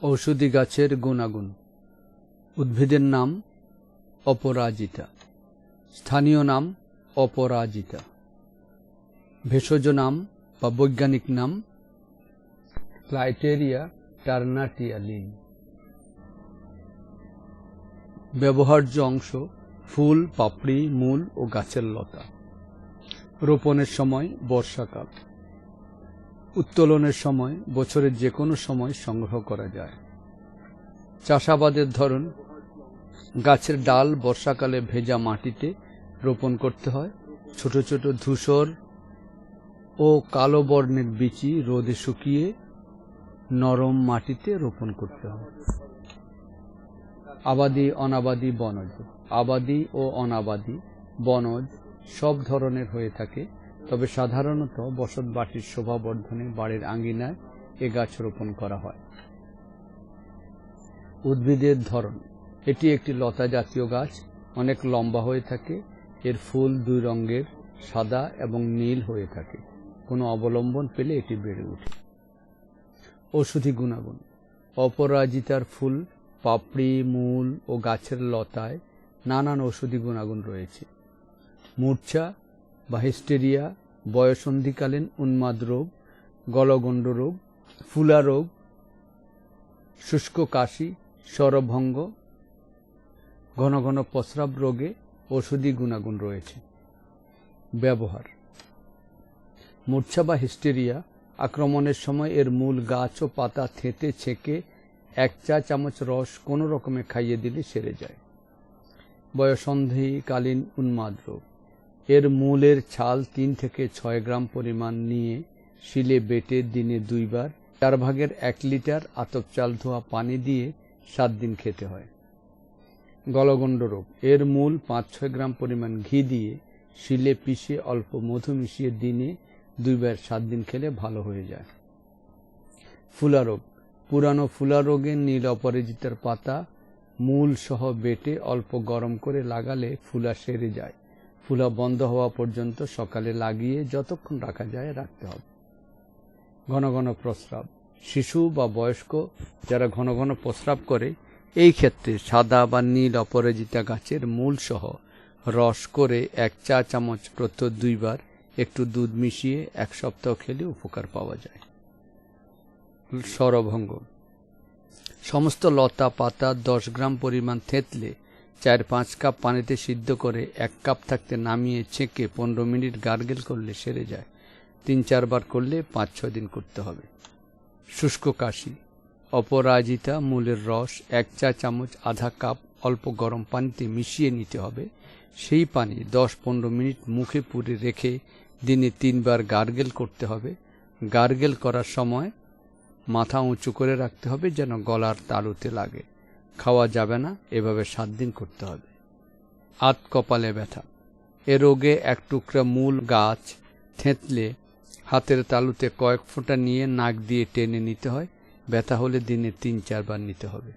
ঔষধি গাছের গুণাগুণ। উদ্ভিদের নাম অপরাজিতা, স্থানীয় নাম অপরাজিতা, ভেষজ নাম বা বৈজ্ঞানিক নাম ক্লাইটেরিয়া টার্নাটিয়া লিন। ব্যবহার্য অংশ ফুল, পাপড়ি, মূল ও গাছের লতা। রোপণের সময় বর্ষাকাল। উত্তোলনের সময় বছরের যে কোনো সময় সংগ্রহ করা যায়। চাষাবাদের ধরন গাছের ডাল বর্ষাকালে ভেজা মাটিতে রোপণ করতে হয়। ছোট ছোট ধূসর ও কালো বর্ণের বিচি রোদে শুকিয়ে নরম মাটিতে রোপণ করতে হয়। আবাদি, অনাবাদি, বনজ। আবাদি ও অনাবাদি বনজ সব ধরনের হয়ে থাকে, তবে সাধারণত বসত বাটির শোভা বর্ধনে বাড়ির আঙ্গিনায় এ গাছ রোপণ করা হয়। উদ্ভিদের ধরন এটি একটি লতা জাতীয় গাছ, অনেক লম্বা হয়ে থাকে। এর ফুল দুই রঙের, সাদা এবং নীল হয়ে থাকে। কোনো অবলম্বন পেলে এটি বেড়ে ওঠে। ঔষধি গুণাগুণ। অপরাজিতার ফুল, পাপড়ি, মূল ও গাছের লতায় নানান ঔষধি গুণাগুণ রয়েছে। মূর্ছা বা হিস্টেরিয়া, বয়সন্ধিকালীন উন্মাদ রোগ, গলগণ্ড রোগ, ফুলা রোগ, শুষ্ক কাশি, স্বরভঙ্গ, ঘন ঘন প্রস্রাব রোগে ঔষধি গুণাগুণ রয়েছে। ব্যবহার। মূর্ছা বা হিস্টেরিয়া আক্রমণের সময় এর মূল, গাছ ও পাতা থেঁতে ছেঁকে 1 চা চামচ রস কোনো রকমে খাইয়ে দিলে সেরে যায়। বয়সন্ধিকালীন উন্মাদ রোগ, এর মূলের ছাল 3 থেকে 6 গ্রাম পরিমাণ নিয়ে শিলে বেটে দিনে 2 বার 4 ভাগের 1 লিটার আতপ চাল ধোয়া পানি দিয়ে 7 দিন খেতে হয়। গলগণ্ড রোগ, এর মূল 5-6 গ্রাম পরিমাণ ঘি দিয়ে শিলে পিষে অল্প মধু মিশিয়ে দিনে 2 বার 7 দিন খেলে ভালো হয়ে যায়। ফুলা রোগ, পুরানো ফুলা রোগে নীল অপরাজিতার পাতা মূল সহ বেটে অল্প গরম করে লাগালে ফুলা সেরে যায়। ফুলা বন্ধ হওয়া পর্যন্ত সকালে লাগিয়ে যতক্ষণ রাখা যায় রাখতে হবে। ঘন ঘন প্রস্রাব, শিশু বা বয়স্ক যারা ঘন ঘন প্রস্রাব করে, এই ক্ষেত্রে সাদা বা নীল অপরাজিতা গাছের মূল সহ রস করে 1 চা চামচ প্রত্যহ 2 বার একটু দুধ মিশিয়ে 1 সপ্তাহ খেলে উপকার পাওয়া যায়। স্বরভঙ্গ, সমস্ত লতা পাতা 10 গ্রাম পরিমাণ থেঁতলে 4-5 কাপ পানিতে সিদ্ধ করে 1 কাপ থাকতে নামিয়ে ছেঁকে 15 মিনিট গার্গেল করলে সেরে যায়। 3-4 বার করলে 5-6 দিন করতে হবে। শুষ্ক কাশি, অপরাজিতা মূলের রস 1 চা চামচ আধা কাপ অল্প গরম পানিতে মিশিয়ে নিতে হবে। সেই পানি 10-15 মিনিট মুখে পুরে রেখে দিনে 3 বার গার্গেল করতে হবে। গার্গেল করার সময় মাথা উঁচু করে রাখতে হবে যেন গলার তালুতে লাগে। খাওয়া যাবে না, এভাবে 7 দিন করতে হবে। আত কপালে ব্যথা, এ রোগে 1 টুকরা মূল গাছ থেঁতলে হাতের তালুতে কয়েক ফোঁটা নিয়ে নাক দিয়ে টেনে নিতে হয়। ব্যথা হলে দিনে 3-4 বার নিতে হবে।